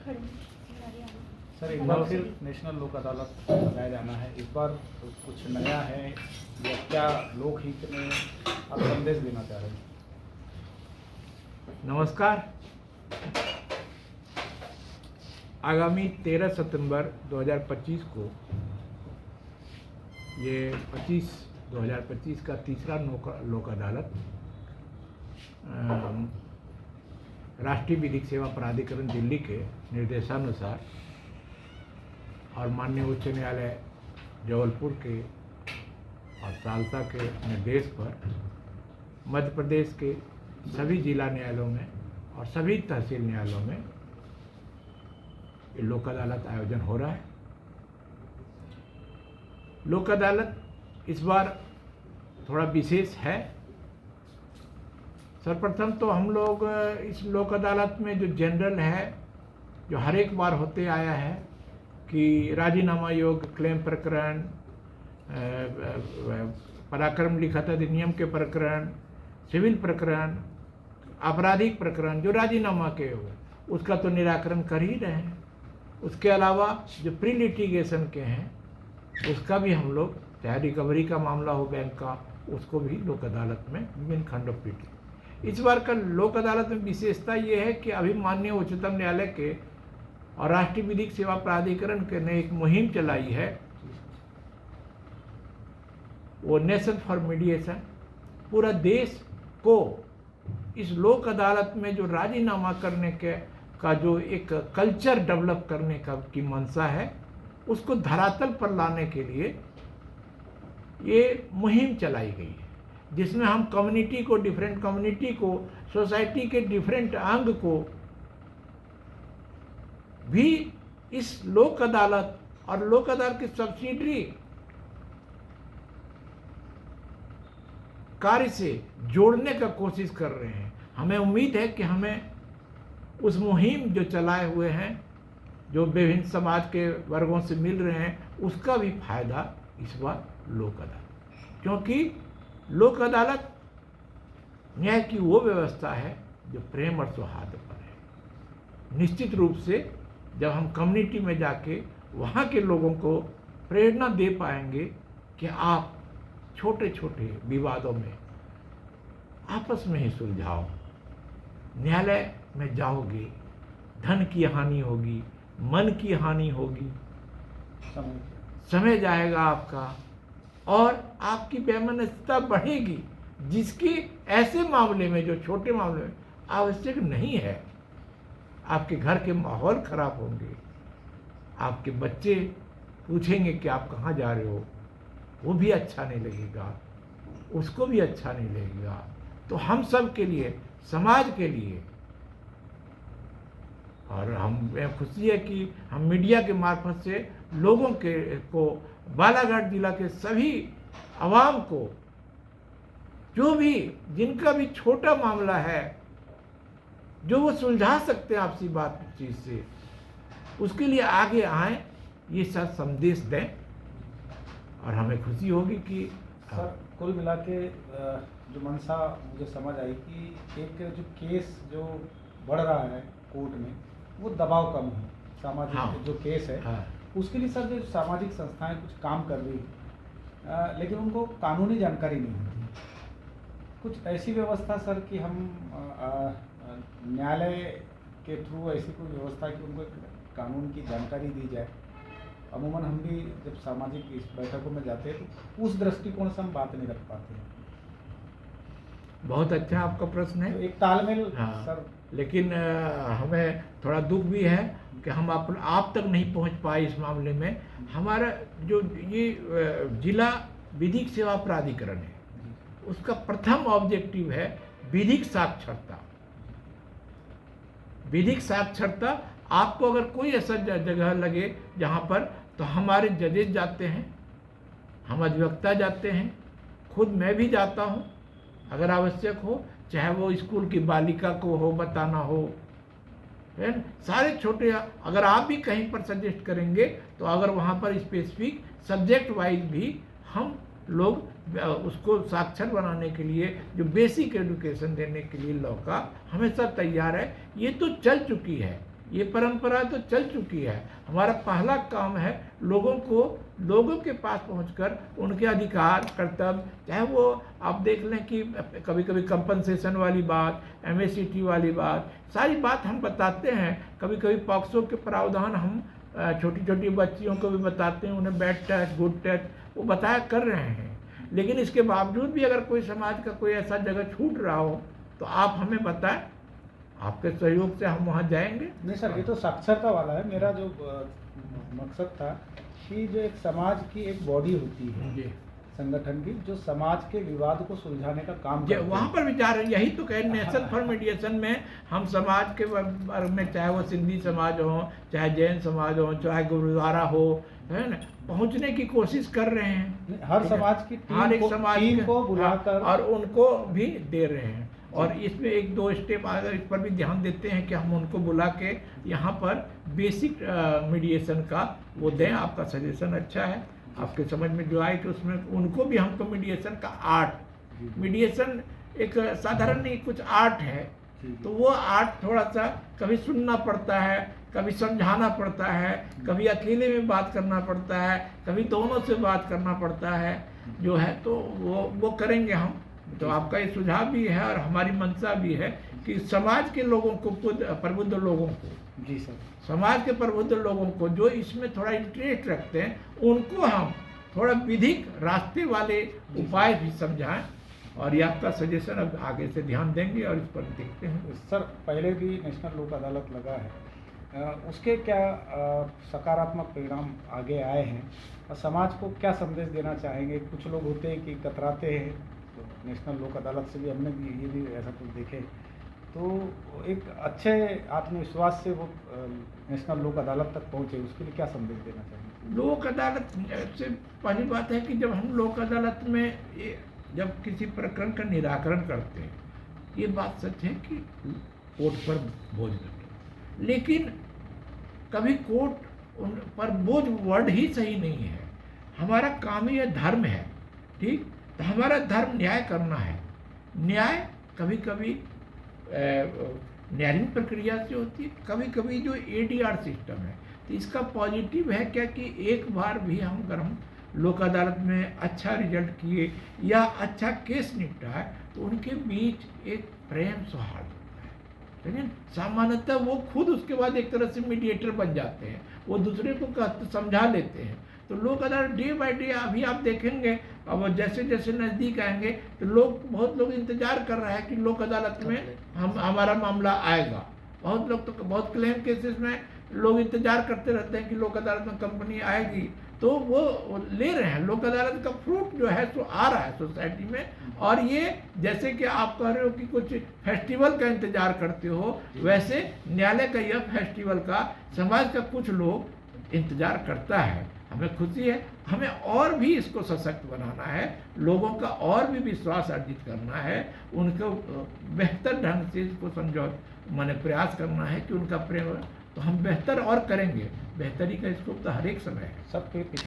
Sir एक बार फिर national लोक अदालत लगाया जाना है, इस बार कुछ नया है या क्या लोकहित में आप संदेश देना चाह रहे हैं? नमस्कार। आगामी 13 सितंबर 2025 को ये 2025 का तीसरा लोक अदालत राष्ट्रीय विधिक सेवा प्राधिकरण दिल्ली के निर्देशानुसार और माननीय उच्च न्यायालय जबलपुर के और सालसा के निर्देश पर मध्य प्रदेश के सभी जिला न्यायालयों में और सभी तहसील न्यायालयों में ये लोक अदालत आयोजन हो रहा है। लोक अदालत इस बार थोड़ा विशेष है। सर्वप्रथम तो हम लोग इस लोक अदालत में जो जनरल है, जो हर एक बार होते आया है कि राजीनामा योग्य क्लेम प्रकरण, पराक्रम लिखित अधिनियम के प्रकरण, सिविल प्रकरण, आपराधिक प्रकरण जो राजीनामा के हो उसका तो निराकरण कर ही रहे हैं। उसके अलावा जो प्री लिटिगेशन के हैं उसका भी हम लोग, चाहे रिकवरी का मामला हो बैंक का, उसको भी लोक अदालत में विभिन्न खंडों पीटी। इस बार का लोक अदालत में विशेषता ये है कि अभी माननीय उच्चतम न्यायालय के और राष्ट्रीय विधिक सेवा प्राधिकरण के ने एक मुहिम चलाई है, वो नेशन फॉर मीडिएशन। पूरा देश को इस लोक अदालत में जो राजीनामा करने के का जो एक कल्चर डेवलप करने का की मंशा है, उसको धरातल पर लाने के लिए ये मुहिम चलाई गई है, जिसमें हम कम्युनिटी को, डिफरेंट कम्युनिटी को, सोसाइटी के डिफरेंट अंग को भी इस लोक अदालत और लोक अदालत की सब्सिडरी कार्य से जोड़ने का कोशिश कर रहे हैं। हमें उम्मीद है कि हमें उस मुहिम जो चलाए हुए हैं, जो विभिन्न समाज के वर्गों से मिल रहे हैं, उसका भी फायदा इस बार लोक अदालत, क्योंकि लोक अदालत न्याय की वो व्यवस्था है जो प्रेम और सौहार्द पर है। निश्चित रूप से जब हम कम्युनिटी में जाके वहाँ के लोगों को प्रेरणा दे पाएंगे कि आप छोटे छोटे विवादों में आपस में ही सुलझाओ, न्यायालय में जाओगे, धन की हानि होगी, मन की हानि होगी, समय जाएगा आपका और आपकी वैमनस्यता बढ़ेगी, जिसकी ऐसे मामले में, जो छोटे मामले में आवश्यक नहीं है। आपके घर के माहौल खराब होंगे, आपके बच्चे पूछेंगे कि आप कहाँ जा रहे हो, वो भी अच्छा नहीं लगेगा, उसको भी अच्छा नहीं लगेगा। तो हम सब के लिए, समाज के लिए, और हमें खुशी है कि हम मीडिया के मार्फत से लोगों के को, बालाघाट जिला के सभी आवाम को, जो भी जिनका भी छोटा मामला है जो वो सुलझा सकते हैं आपसी बातचीत से, उसके लिए आगे आएं, ये सब संदेश दें और हमें खुशी होगी कि सर कुल मिला के जो मंशा मुझे समझ आई कि एक जो केस जो बढ़ रहा है कोर्ट में, वो दबाव कम हो, सामाजिक जो केस है उसके लिए सर जो सामाजिक संस्थाएं कुछ काम कर रही है, लेकिन उनको कानूनी जानकारी नहीं होती। कुछ ऐसी व्यवस्था सर कि हम न्यायालय के थ्रू ऐसी कोई व्यवस्था कि उनको कानून की जानकारी दी जाए। अमूमन हम भी जब सामाजिक इस बैठकों में जाते हैं तो उस दृष्टिकोण से हम बात नहीं रख पाते हैं। बहुत अच्छा आपका प्रश्न है। तो एक तालमेल सर, लेकिन हमें थोड़ा दुख भी है कि हम आप तक नहीं पहुंच पाए इस मामले में। हमारा जो ये जिला विधिक सेवा प्राधिकरण है, उसका प्रथम ऑब्जेक्टिव है विधिक साक्षरता। विधिक साक्षरता, आपको अगर कोई ऐसा जगह लगे जहाँ पर, तो हमारे जजेस जाते हैं, हम अधिवक्ता जाते हैं, खुद मैं भी जाता हूँ अगर आवश्यक हो, चाहे वो स्कूल की बालिका को हो बताना हो, है न? सारे छोटे, अगर आप भी कहीं पर सजेस्ट करेंगे तो अगर वहाँ पर स्पेसिफिक सब्जेक्ट वाइज भी हम लोग उसको साक्षर बनाने के लिए, जो बेसिक एजुकेशन देने के लिए लॉ का हमेशा तैयार है। ये तो चल चुकी है, ये परंपरा तो चल चुकी है। हमारा पहला काम है लोगों के पास पहुंचकर उनके अधिकार, कर्तव्य, चाहे वो आप देख लें कि कभी कभी कंपनसेशन वाली बात, एमएससीटी वाली बात, सारी बात हम बताते हैं। कभी कभी पॉक्सो के प्रावधान हम छोटी छोटी बच्चियों को भी बताते हैं, उन्हें बैड टच, गुड टच वो बताया कर रहे हैं। लेकिन इसके बावजूद भी अगर कोई समाज का कोई ऐसा जगह छूट रहा हो तो आप हमें बताएं, आपके सहयोग से हम वहाँ जाएंगे। नहीं सर, ये तो साक्षरता वाला है। मेरा जो मकसद था कि जो एक समाज की एक बॉडी होती है जी, संगठन की, जो समाज के विवाद को सुलझाने का काम करते हैं, वहाँ पर विचार है। यही तो कहें, नेशनल फॉर मीडिएशन में हम समाज के बारे में, चाहे वो सिंधी समाज हो, चाहे जैन समाज हो, चाहे गुरुद्वारा हो, है ना, पहुँचने की कोशिश कर रहे हैं। हर समाज की हर एक समाज को बुलाकर और उनको भी दे रहे हैं। और इसमें एक दो स्टेप अगर इस पर भी ध्यान देते हैं कि हम उनको बुला के यहाँ पर बेसिक मीडिएशन का वो दें। आपका सजेशन अच्छा है, आपके समझ में जो आए कि उसमें उनको भी हमको मीडिएशन का आर्ट, मीडिएशन एक साधारण नहीं, कुछ आर्ट है, तो वो आर्ट थोड़ा सा कभी सुनना पड़ता है, कभी समझाना पड़ता है, कभी अकेले में बात करना पड़ता है, कभी दोनों से बात करना पड़ता है जो है, तो वो करेंगे हम। तो आपका ये सुझाव भी है और हमारी मंशा भी है कि समाज के लोगों को, प्रबुद्ध लोगों को, जी सर, समाज के प्रबुद्ध लोगों को जो इसमें थोड़ा इंटरेस्ट रखते हैं, उनको हम थोड़ा विधिक रास्ते वाले उपाय भी समझाएं। और ये आपका सजेशन अब आगे से ध्यान देंगे और इस पर देखते हैं। सर, पहले भी नेशनल लोक अदालत लगा है, उसके क्या सकारात्मक परिणाम आगे आए हैं और समाज को क्या संदेश देना चाहेंगे? कुछ लोग होते हैं कि कतराते हैं, तो नेशनल लोक अदालत से भी हमने भी ये भी ऐसा कुछ देखे, तो एक अच्छे आत्मविश्वास से वो नेशनल लोक अदालत तक पहुँचे, उसके लिए क्या संदेश देना चाहेंगे? लोक अदालत से पहली बात है कि जब हम लोक अदालत में जब किसी प्रकरण का निराकरण करते हैं, ये बात सच है कि कोर्ट पर बोझ लगे, लेकिन कभी कोर्ट उन पर बोझ वर्ड ही सही नहीं है। हमारा काम ही धर्म है, ठीक, तो हमारा धर्म न्याय करना है। न्याय कभी कभी न्यायिक प्रक्रिया से होती है, कभी कभी जो एडीआर सिस्टम है, तो इसका पॉजिटिव है क्या कि एक बार भी अगर हम लोक अदालत में अच्छा रिजल्ट किए या अच्छा केस निपटा है तो उनके बीच एक प्रेम सौहार्द होता है, लेकिन सामान्यतः वो खुद उसके बाद एक तरह से मीडिएटर बन जाते हैं, वो दूसरे को समझा लेते हैं। तो लोक अदालत डे बाय डे अभी आप देखेंगे, अब जैसे जैसे नज़दीक आएंगे तो बहुत लोग इंतजार कर रहे हैं कि लोक अदालत में हमारा मामला आएगा। बहुत लोग तो बहुत क्लेम केसेस में लोग इंतजार करते रहते हैं कि लोक अदालत में कंपनी आएगी, तो वो ले रहे हैं। लोक अदालत का फ्रूट जो है तो आ रहा है सोसाइटी में। और ये जैसे कि आप कह रहे हो कि कुछ फेस्टिवल का इंतजार करते हो, वैसे न्यायालय का यह फेस्टिवल का समाज का कुछ लोग इंतजार करता है। हमें खुशी है, हमें और भी इसको सशक्त बनाना है, लोगों का और भी विश्वास अर्जित करना है, उनको बेहतर ढंग से इसको माने प्रयास करना है कि उनका प्रेम, तो हम बेहतर और करेंगे। बेहतरी का स्कोप तो हर एक समय है। सबके